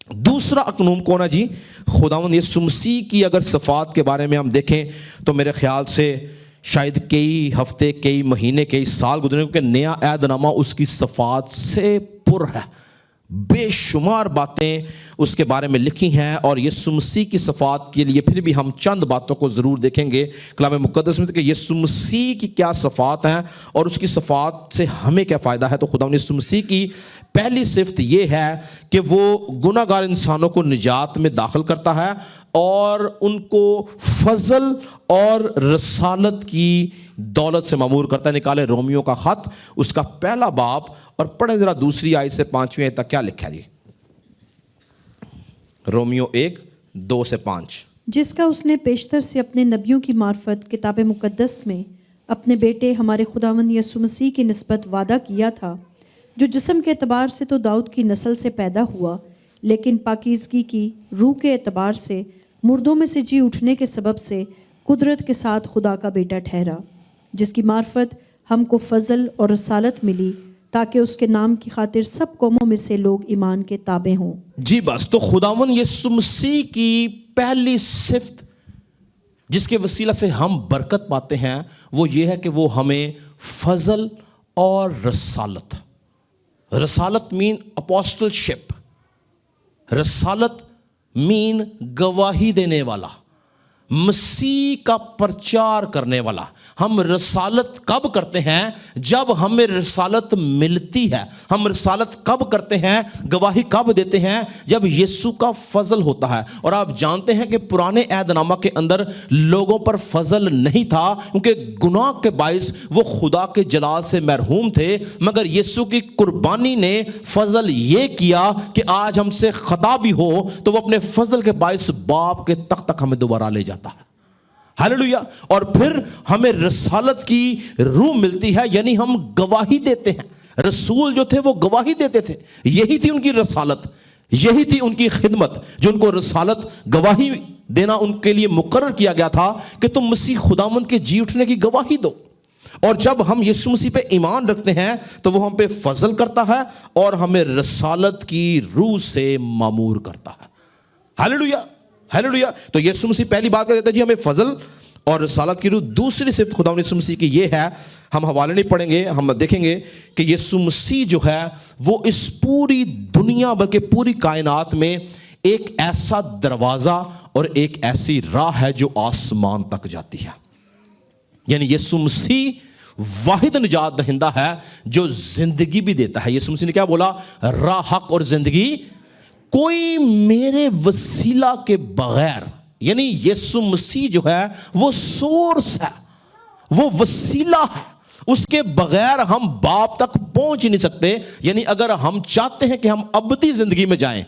دوسرا اقنوم کون ہے جی؟ خداوند یسوع مسیح کی اگر صفات کے بارے میں ہم دیکھیں تو میرے خیال سے شاید کئی ہفتے، کئی مہینے، کئی سال گزرے، کیونکہ نیا عہد نامہ اس کی صفات سے پر ہے، بے شمار باتیں اس کے بارے میں لکھی ہیں، اور یسوع مسیح کی صفات کے لیے پھر بھی ہم چند باتوں کو ضرور دیکھیں گے کلام مقدس میں کہ یسوع مسیح کی کیا صفات ہیں اور اس کی صفات سے ہمیں کیا فائدہ ہے۔ تو خداوند یسوع مسیح کی پہلی صفت یہ ہے کہ وہ گناہ گار انسانوں کو نجات میں داخل کرتا ہے اور ان کو فضل اور رسالت کی دولت سے مامور کرتا ہے۔ نکالے رومیو کا خط، اس کا پہلا باب اور پڑھیں ذرا دوسری آیت سے 5ویں آیت تک کیا لکھا ہے جی؟ رومیو 1:2-5۔ جس کا اس نے پیشتر سے اپنے نبیوں کی معرفت کتاب مقدس میں اپنے بیٹے ہمارے خداوند یسوع مسیح کی نسبت وعدہ کیا تھا، جو جسم کے اعتبار سے تو داؤد کی نسل سے پیدا ہوا، لیکن پاکیزگی کی روح کے اعتبار سے مردوں میں سے جی اٹھنے کے سبب سے قدرت کے ساتھ خدا کا بیٹا ٹھہرا، جس کی معرفت ہم کو فضل اور رسالت ملی تاکہ اس کے نام کی خاطر سب قوموں میں سے لوگ ایمان کے تابع ہوں۔ جی بس، تو خداوند یسوع مسیح کی پہلی صفت جس کے وسیلہ سے ہم برکت پاتے ہیں وہ یہ ہے کہ وہ ہمیں فضل اور رسالت، رسالت مین اپوسٹل شپ، رسالت مین گواہی دینے والا، مسیح کا پرچار کرنے والا۔ ہم رسالت کب کرتے ہیں؟ جب ہمیں رسالت ملتی ہے۔ ہم رسالت کب کرتے ہیں، گواہی کب دیتے ہیں؟ جب یسوع کا فضل ہوتا ہے۔ اور آپ جانتے ہیں کہ پرانے عہد نامہ کے اندر لوگوں پر فضل نہیں تھا کیونکہ گناہ کے باعث وہ خدا کے جلال سے محروم تھے، مگر یسوع کی قربانی نے فضل یہ کیا کہ آج ہم سے خطا بھی ہو تو وہ اپنے فضل کے باعث باپ کے تخت تک ہمیں دوبارہ لے جاتا ہے۔ ہاللویا۔ اور پھر ہمیں رسالت کی روح ملتی ہے، یعنی ہم گواہی دیتے ہیں۔ رسول جو تھے وہ گواہی دیتے تھے، یہی تھی ان کی رسالت، یہی تھی ان کی خدمت، جو ان کو رسالت گواہی دینا ان کے لیے مقرر کیا گیا تھا کہ تم مسیح خداوند کے جی اٹھنے کی گواہی دو۔ اور جب ہم یسوع مسیح پہ ایمان رکھتے ہیں تو وہ ہم پہ فضل کرتا ہے اور ہمیں رسالت کی روح سے مامور کرتا ہے۔ Hallelujah, hallelujah. تو یسوع مسیح پہلی بات کہتا ہے جی ہمیں فضل اور رسالت کی روح۔ دوسری صفت خداوند یسوع مسیح کی یہ ہے، ہم حوالے نہیں پڑھیں گے، ہم دیکھیں گے کہ یسوع مسیح جو ہے وہ اس پوری دنیا بلکہ پوری کائنات میں ایک ایسا دروازہ اور ایک ایسی راہ ہے جو آسمان تک جاتی ہے۔ یعنی یسوع مسیح واحد نجات دہندہ ہے جو زندگی بھی دیتا ہے۔ یسوع مسیح نے کیا بولا؟ راہ، حق اور زندگی، کوئی میرے وسیلہ کے بغیر، یعنی یسوع مسیح جو ہے وہ سورس ہے، وہ وسیلہ ہے، اس کے بغیر ہم باپ تک پہنچ ہی نہیں سکتے۔ یعنی اگر ہم چاہتے ہیں کہ ہم ابدی زندگی میں جائیں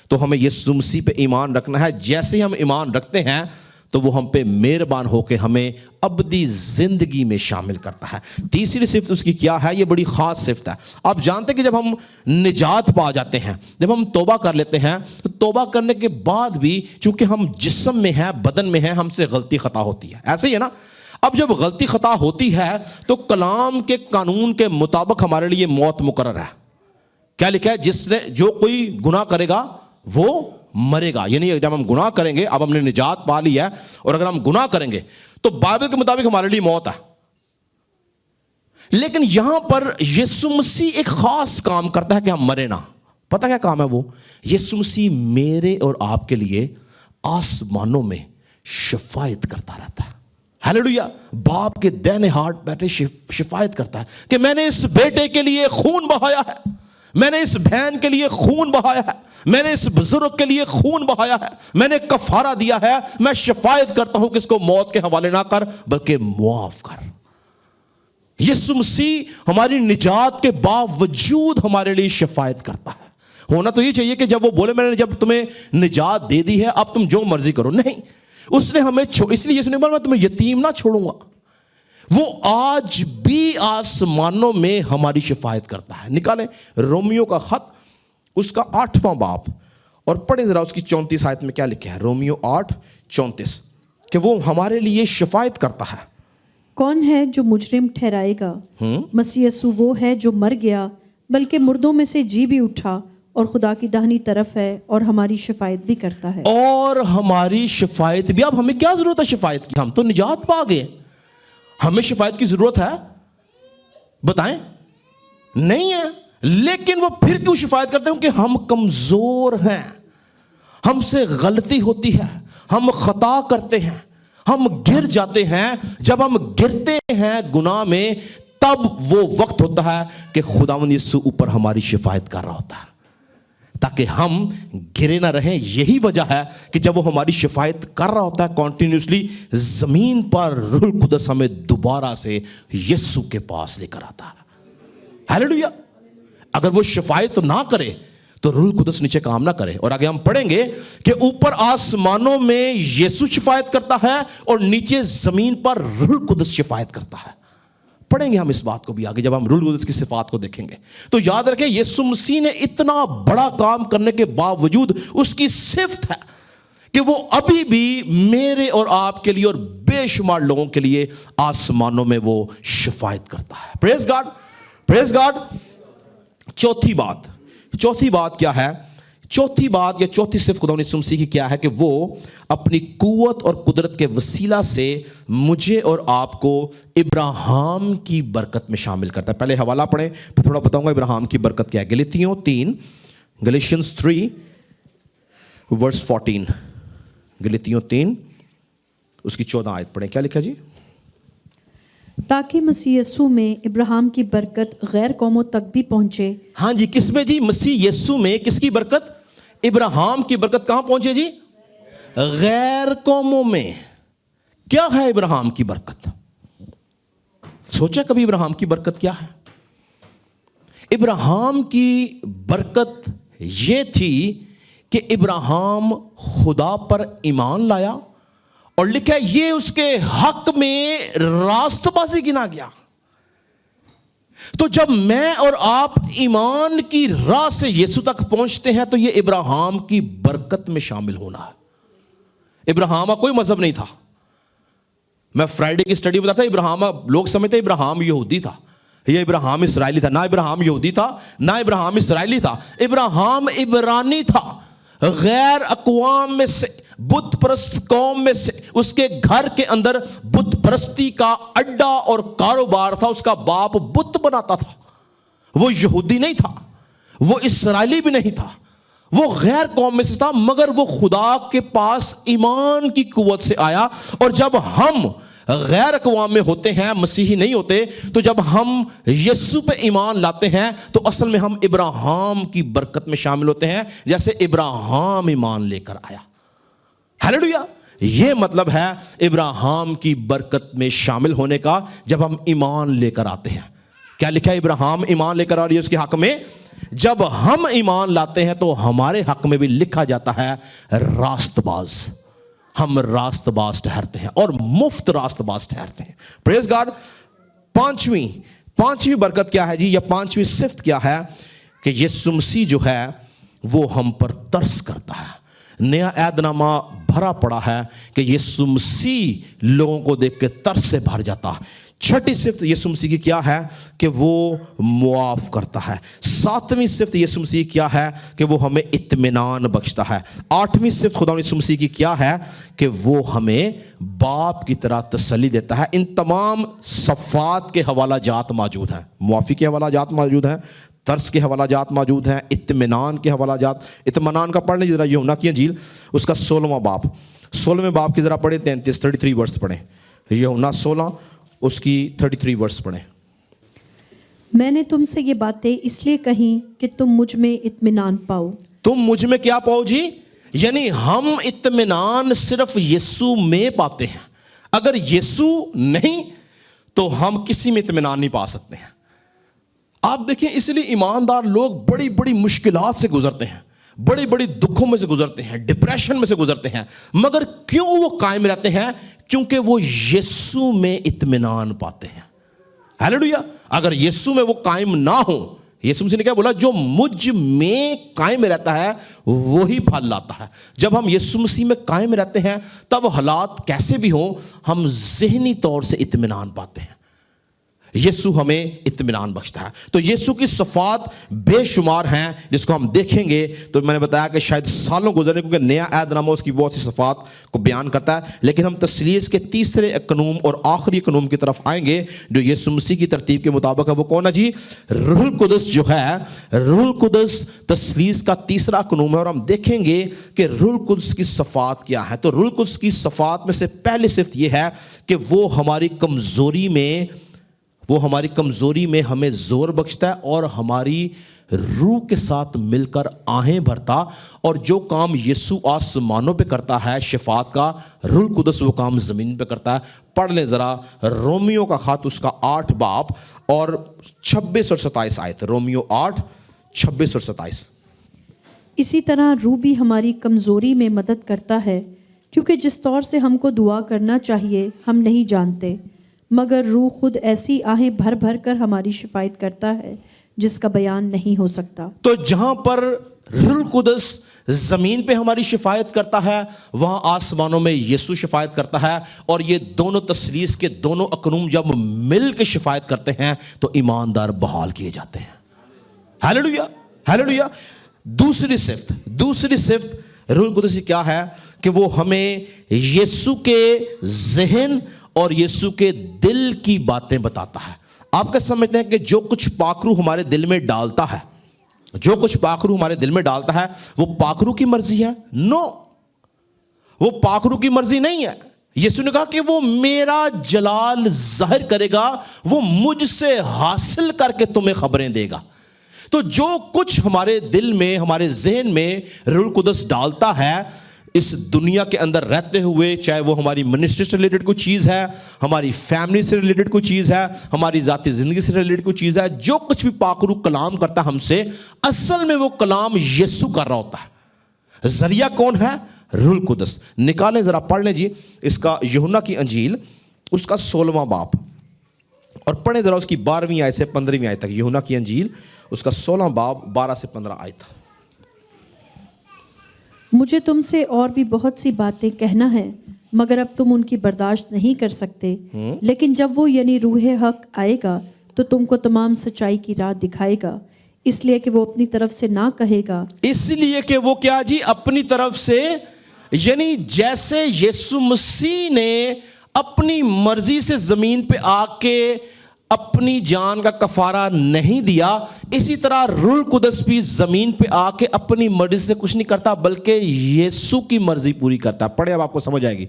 تو ہمیں یسوع مسیح پہ ایمان رکھنا ہے۔ جیسے ہی ہم ایمان رکھتے ہیں تو وہ ہم پہ مہربان ہو کے ہمیں ابدی زندگی میں شامل کرتا ہے۔ تیسری صفت اس کی کیا ہے؟ یہ بڑی خاص صفت ہے۔ آپ جانتے کہ جب ہم نجات پا جاتے ہیں، جب ہم توبہ کر لیتے ہیں تو توبہ کرنے کے بعد بھی چونکہ ہم جسم میں ہیں، بدن میں ہیں، ہم سے غلطی خطا ہوتی ہے، ایسے ہی ہے نا؟ اب جب غلطی خطا ہوتی ہے تو کلام کے قانون کے مطابق ہمارے لیے موت مقرر ہے۔ کیا لکھا ہے؟ جو کوئی گناہ کرے گا وہ مرے گا۔ یعنی جب ہم گناہ کریں گے، اب ہم نے نجات پا لی ہے اور اگر ہم گناہ کریں گے تو بائبل کے مطابق ہمارے لیے موت ہے۔ لیکن یہاں پر یسوع مسیح ایک خاص کام کرتا ہے کہ ہم مرے نہ۔ پتہ کیا کام ہے وہ؟ یسوع مسیح میرے اور آپ کے لیے آسمانوں میں شفاعت کرتا رہتا ہے۔ हालेलुया। बाप के दाहिने हाथ बैठे शिफायत करता है कि मैंने इस बेटे के लिए खून बहाया है, मैंने इस बहन के लिए खून बहाया है, मैंने इस बुजुर्ग के लिए खून बहाया है, मैंने कफारा दिया है। मैं शिफायत करता हूं कि इसको मौत के हवाले ना कर बल्कि मुआफ कर। यीशु मसीह हमारी निजात के बावजूद हमारे लिए शिफायत करता है। होना तो ये चाहिए कि जब वो बोले मैंने जब तुम्हें निजात दे दी है अब तुम जो मर्जी करो, नहीं, उसने हमें इसलिए यीशु ने बोला मैं तुम्हें यतीम ना छोड़ूंगा। वो आज भी आसमानों में हमारी शिफायत करता है। निकालें रोमियो का खत उसका 8वां बाब और पढ़े जरा उसकी 34 आयत में क्या लिखा है। रोमियो 8:34 कि वो हमारे लिए शिफायत करता है। कौन है जो मुजरिम ठहराएगा? मसीह यीशु वो है जो मर गया बल्कि मुर्दों में से जी भी उठा और खुदा की दाहिनी तरफ है और हमारी शिफायत भी करता है। और हमारी शिफायत भी। अब हमें क्या जरूरत है शिफायत की? हम तो निजात पा गए, हमें शिफायत की जरूरत है? बताएं, नहीं है। लेकिन वो फिर क्यों शिफायत करते हैं? कि हम कमजोर हैं, हमसे गलती होती है, हम खता करते हैं, हम गिर जाते हैं। जब हम गिरते हैं गुनाह में तब वो वक्त होता है कि खुदावंद यीशु ऊपर हमारी शिफायत कर रहा होता है ताकि हम गिरे ना रहें। यही वजह है कि जब वो हमारी शिफायत कर रहा होता है कॉन्टिन्यूसली, जमीन पर रूह कुदस हमें दोबारा से यीशु के पास लेकर आता है। हालेलुया। अगर वो शिफायत ना करे तो रूह कुदस नीचे काम ना करे। और आगे हम पढ़ेंगे कि ऊपर आसमानों में यीशु शिफायत करता है और नीचे जमीन पर रूह कुदस शिफायत करता है। पढ़ेंगे हम इस बात को भी आगे जब हम रूह कुदस की सिफात को देखेंगे। तो याद रखें यीशु मसीह ने इतना बड़ा काम करने के बावजूद उसकी सिफत है कि वो अभी भी मेरे और आपके लिए और बेशुमार लोगों के लिए आसमानों में वो शिफायत करता है। Praise God, praise God. चौथी बात क्या है? चौथी बात या चौथी सिर्फ खुदा यीशु मसीह की क्या है कि वो अपनी कुव्वत और कुदरत के वसीला से मुझे और आपको इब्राहिम की बरकत में शामिल करता है। पहले हवाला पढ़ें फिर थोड़ा बताऊंगा इब्राहिम की बरकत क्या है। गलीशियंस 3 वर्स 14, गलीतियों 3 उसकी 14 आयत पढ़ें। क्या लिखा जी? ताकि मसीह यीशु में इब्राहिम की बरकत गैर कौमों तक भी पहुंचे। हाँ जी, किसमें जी? मसीह यीशु में किसकी बरकत? इब्राहिम की बरकत कहां पहुंचे जी? गैर कौमों में। क्या है इब्राहिम की बरकत? सोचा कभी इब्राहिम की बरकत क्या है? इब्राहिम की बरकत यह थी कि इब्राहिम खुदा पर ईमान लाया और लिखा है ये उसके हक में रास्तबाजी गिना गया। तो जब मैं और आप ईमान की राह से यीशु तक पहुंचते हैं तो ये इब्राहिम की बरकत में शामिल होना है। इब्राहिम का कोई मजहब नहीं था। मैं फ्राइडे की स्टडी बताता था, इब्राहिम लोग समझते इब्राहिम यहूदी था या इब्राहिम इसराइली था। ना इब्राहिम यहूदी था ना इब्राहिम इसराइली था। इब्राहिम इब्रानी था, गैर अक़वाम में से, बुत परस्त कौम में से। उसके घर के अंदर बुत परस्ती का अड्डा और कारोबार था। उसका बाप बुत बनाता था। वो यहूदी नहीं था, वो इसराइली भी नहीं था, वो गैर कौम में से था, मगर वो खुदा के पास ईमान की कुव्वत से आया। और जब हम गैर अक़वाम में होते हैं, मसीही नहीं होते, तो जब हम यीशु पे ईमान लाते हैं तो असल में हम इब्राहिम की बरकत में शामिल होते हैं जैसे इब्राहिम ईमान लेकर आया। हालेलुया। ये मतलब है इब्राहिम की बरकत में शामिल होने का जब हम ईमान लेकर आते हैं। क्या लिखा है? इब्राहिम ईमान लेकर आ रही है उसके हक में। जब हम ईमान लाते हैं तो हमारे हक में भी लिखा जाता है रास्तबाज। हम रास्तबाज ठहरते हैं और मुफ्त रास्तबाज ठहरते हैं। Praise God. पांचवी बरकत क्या है जी, या पांचवी सिफ्त क्या है? कि यीशु मसीह जो है वो हम पर तरस करता है। नया ऐदनामा भरा पड़ा है कि यीशु मसीह लोगों को देख के तरस से भर जाता है। छठी सिफ्त यीशु मसीह की क्या है? कि वो मुआफ करता है। सातवीं सिफ्त यीशु मसीह क्या है? कि वो हमें इत्मीनान बख्शता है। आठवीं सिफ्त खुदा यीशु मसीह की क्या है? कि वो हमें बाप की तरह तसल्ली देता है। इन तमाम सफ़ात के हवाला जात मौजूद हैं। मुआफ़ी के हवाला जात मौजूद हैं, तरस के हवाला जात मौजूद हैं, इत्मीनान के हवाला जात। इत्मीनान का पढ़ लीजिए जरा, यूहन्ना की इंजील उसका 16वां बाब, 16वें बाब की जरा पढ़े, 33 वर्ष पढ़े। यूहन्ना 16 उसकी 33 वर्स पढ़ें। मैंने तुमसे ये बातें इसलिए कहीं कि तुम मुझ में इत्मीनान पाओ। तुम मुझ में क्या पाओ जी? यानी हम इत्मीनान सिर्फ यीशु में पाते हैं। अगर यीशु नहीं तो हम किसी में इत्मीनान नहीं पा सकते हैं। आप देखें, इसलिए ईमानदार लोग बड़ी बड़ी मुश्किलात से गुजरते हैं, बड़ी बड़ी दुखों में से गुजरते हैं, डिप्रेशन में से गुजरते हैं, मगर क्यों वो कायम रहते हैं? क्योंकि वो यीशु में इत्मीनान पाते हैं। हालेलुया। अगर यीशु में वो कायम ना हो, यीशु मसीह ने क्या बोला? जो मुझ में कायम रहता है वही फल लाता है। जब हम यीशु मसीह में कायम रहते हैं तब हालात कैसे भी हो, हम ज़हनी तौर से इत्मीनान पाते हैं। यीशु हमें इत्मीनान बख्शता है। तो यीशु की सिफात बेशुमार हैं जिसको हम देखेंगे। तो मैंने बताया कि शायद सालों गुजरने, क्योंकि नया अहदनामा उसकी बहुत सी सिफात को बयान करता है। लेकिन हम तस्लीस के तीसरे कानून और आखिरी कानून की तरफ आएंगे जो यीशु मसीह की तरतीब के मुताबिक है। वो कौन है जी? रूहुल कुदस जो है, रूहुल कुदस तस्लीस का तीसरा कानून है। और हम देखेंगे कि रूहुल कुदस की सिफात क्या है। तो रूहुल कुदस की सिफात में से पहली सिफत ये है कि वो हमारी कमजोरी में हमें जोर बख्शता है और हमारी रूह के साथ मिलकर आहें भरता। और जो काम यीशु आसमानों पे करता है शिफात का, रूहुल कुदस वो काम ज़मीन पे करता है। पढ़ लें ज़रा रोमियो का ख़त उसका 8 बाब और 26 और 27 आयत। रोमियो 8 26 और 27। इसी तरह रूह भी हमारी कमज़ोरी में मदद करता है, क्योंकि जिस तौर से हमको दुआ करना चाहिए हम नहीं जानते, मगर रूह खुद ऐसी आहें भर भर कर हमारी शिफायत करता है जिसका बयान नहीं हो सकता। तो जहां पर रूहुल कुदस जमीन पे हमारी शिफायत करता है, वहां आसमानों में यीशु शिफायत करता है। और ये दोनों तस्लीस के दोनों अकनूम जब मिल के शिफायत करते हैं तो ईमानदार बहाल किए जाते हैं। Hallelujah, hallelujah. दूसरी सिफ्त रूहुल कुदस की क्या है? कि वो हमें यीशु के ज़हन और यीशु के दिल की बातें बताता है। आप क्या समझते हैं कि जो कुछ पाखरू हमारे दिल में डालता है, वो पाखरू की मर्जी है? नो, वो पाखरू की मर्जी नहीं है। यीशु ने कहा कि वो मेरा जलाल जाहिर करेगा, वो मुझसे हासिल करके तुम्हें खबरें देगा। तो जो कुछ हमारे दिल में, हमारे ज़हन में रूहुल कुदस डालता है इस दुनिया के अंदर रहते हुए, चाहे वो हमारी मिनिस्ट्री से रिलेटेड कोई चीज़ है, हमारी फैमिली से रिलेटेड कोई चीज़ है, हमारी ज़ाती ज़िंदगी से रिलेटेड कोई चीज़ है, जो कुछ भी पाकरू कलाम करता है हमसे, असल में वो कलाम यीशु कर रहा होता है। ज़रिया कौन है? रूहुल कुदस। निकालें ज़रा, पढ़ लें जी इसका यूहन्ना की अंजील उसका 16वां बाब और पढ़ें ज़रा उसकी 12वीं आयत से 15वीं आयत तक। यूहन्ना की अंजील उसका 16वां बाब 12 से 15 आयत। मुझे तुमसे और भी बहुत सी बातें कहना है, मगर अब तुम उनकी बर्दाश्त नहीं कर सकते। लेकिन जब वो यानी रूहे हक आएगा तो तुमको तमाम सच्चाई की राह दिखाएगा, इसलिए कि वो अपनी तरफ से ना कहेगा। इसलिए कि वो क्या जी? अपनी तरफ से, यानी जैसे यीशु मसीह ने अपनी मर्जी से जमीन पे आके अपनी जान का कफारा नहीं दिया, इसी तरह रूहुल कुदस भी जमीन पे आके अपनी मर्जी से कुछ नहीं करता, बल्कि यीशु की मर्जी पूरी करता है। पढ़े, अब आपको समझ आएगी।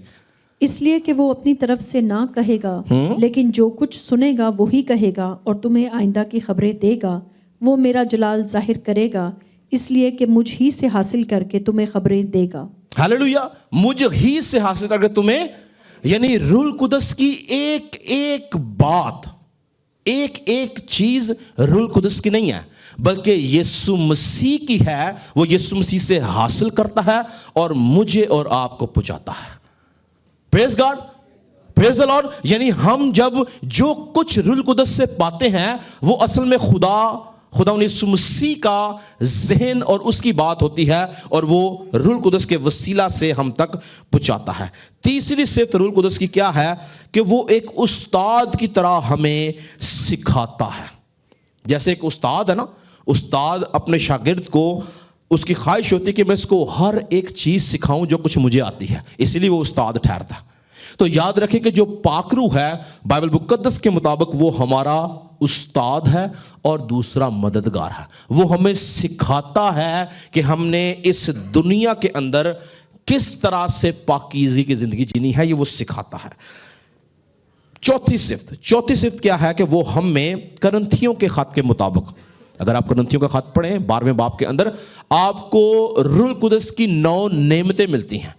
इसलिए कि वो अपनी तरफ से ना कहेगा, लेकिन जो कुछ सुनेगा वही कहेगा और तुम्हें आइंदा की खबरें देगा। वो मेरा जलाल जाहिर करेगा, इसलिए कि मुझ ही से हासिल करके तुम्हें खबरें देगा। हालेलुया। मुझ ही से हासिल करके तुम्हें, यानी रूहुल कुदस की एक एक बात, एक एक चीज रूहुल कुदस की नहीं है, बल्कि यीशु मसीह की है। वो यीशु मसीह से हासिल करता है और मुझे और आपको पहुंचाता है। Praise God, praise the Lord. यानी हम जब जो कुछ रूहुल कुदस से पाते हैं वो असल में खुदा यीशु मसीह का ज़हन और उसकी बात होती है, और वो रूहुल कुदस के वसीला से हम तक पहुंचाता है। तीसरी सिफ्त रूहुल कुदस की क्या है? कि वो एक उस्ताद की तरह हमें सिखाता है। जैसे एक उस्ताद है ना, उस्ताद अपने शागिर्द को, उसकी ख्वाहिश होती है कि मैं इसको हर एक चीज़ सिखाऊं जो कुछ मुझे आती है, इसलिए वो उस्ताद ठहरता है। तो याद रखें कि जो पाकरू है बाइबल मुकद्दस के मुताबिक वो हमारा उस्ताद है और दूसरा मददगार है। वो हमें सिखाता है कि हमने इस दुनिया के अंदर किस तरह से पाकीज़गी की ज़िंदगी जीनी है, ये वो सिखाता है। चौथी सिफ्त क्या है कि वो हम में करंथियों के खत के मुताबिक, अगर आप करंथियों का खत पढ़ें 12वें बाब के अंदर आपको रूह कुदस की 9 नेमतें मिलती हैं।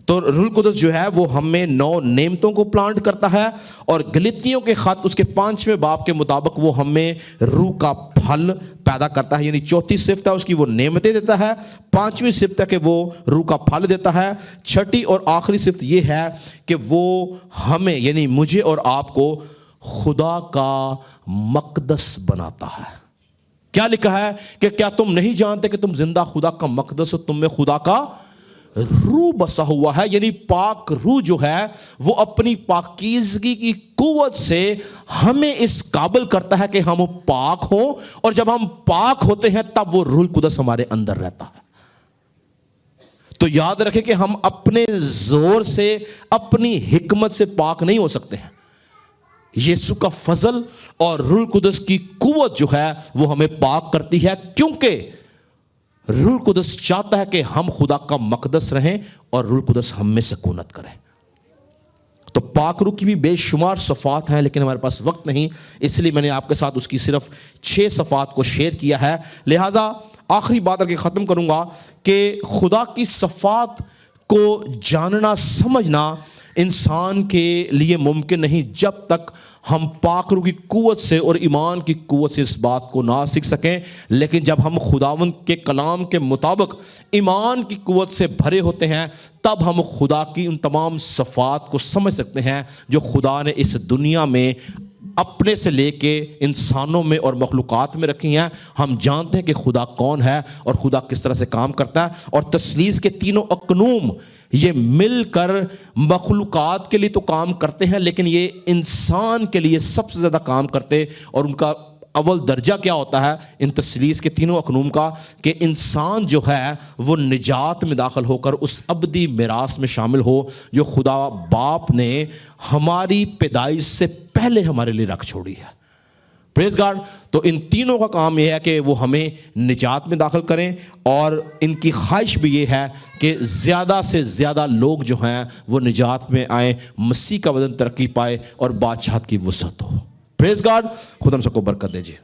तो रूह कुदस जो है वो हम में 9 नेमतों को प्लांट करता है, और गलतियों के खत उसके 5वें बाब के मुताबिक वो हम में रूह का फल पैदा करता है। यानी चौथी सिफ्त है उसकी वो नेमतें देता है, 5वीं सिफ्त है कि वो रूह का फल देता है, छठी और आखिरी सिफ्त ये है कि वो हमें यानी मुझे और आपको खुदा का मकदस बनाता है। क्या लिखा है कि क्या तुम नहीं जानते कि तुम जिंदा खुदा का मकदस हो, तुम में खुदा का रूह बसा हुआ है। यानी पाक रूह जो है वो अपनी पाकीज़गी की कुव्वत से हमें इस काबिल करता है कि हम पाक हो, और जब हम पाक होते हैं तब वो रूह कुदस हमारे अंदर रहता है। तो याद रखें कि हम अपने जोर से अपनी हिकमत से पाक नहीं हो सकते हैं। यीशु का फजल और रूह कुदस की कुव्वत जो है वो हमें पाक करती है, क्योंकि रूह कुदस चाहता है कि हम खुदा का मकदस रहें और रूह कुदस हम में सकूनत करें। तो पाक रूह की भी बेशुमार सफ़ात हैं, लेकिन हमारे पास वक्त नहीं, इसलिए मैंने आपके साथ उसकी सिर्फ 6 सफ़ात को शेयर किया है। लिहाजा आखिरी बात करके ख़त्म करूंगा कि खुदा की सफ़ात को जानना समझना इंसान के लिए मुमकिन नहीं जब तक हम पाक रूह की कुव्वत से और ईमान की कुव्वत से इस बात को ना सीख सकें। लेकिन जब हम खुदावंद के कलाम के मुताबिक ईमान की कुव्वत से भरे होते हैं तब हम खुदा की उन तमाम सफ़ात को समझ सकते हैं जो खुदा ने इस दुनिया में अपने से लेके इंसानों में और मखलूक़ात में रखी हैं। हम जानते हैं कि खुदा कौन है और खुदा किस तरह से काम करता है, और तस्लीस के तीनों अकनूम ये मिलकर मखलूक़ात के लिए तो काम करते हैं, लेकिन ये इंसान के लिए सबसे ज़्यादा काम करते, और उनका अव्वल दर्जा क्या होता है इन तस्लीस के तीनों अकनूम का, कि इंसान जो है वो निजात में दाखिल होकर उस अबदी मिरास में शामिल हो जो खुदा बाप ने हमारी पैदाइश से पहले हमारे लिए रख छोड़ी है। Praise God. तो इन तीनों का काम यह है कि वो हमें निजात में दाखिल करें, और इनकी ख्वाहिश भी ये है कि ज़्यादा से ज़्यादा लोग जो हैं वो निजात में आए, मसीह का वजन तरक्की पाए और बादशाहत की वसअत हो। Praise God. खुदा हम सबको बरकत दीजिए।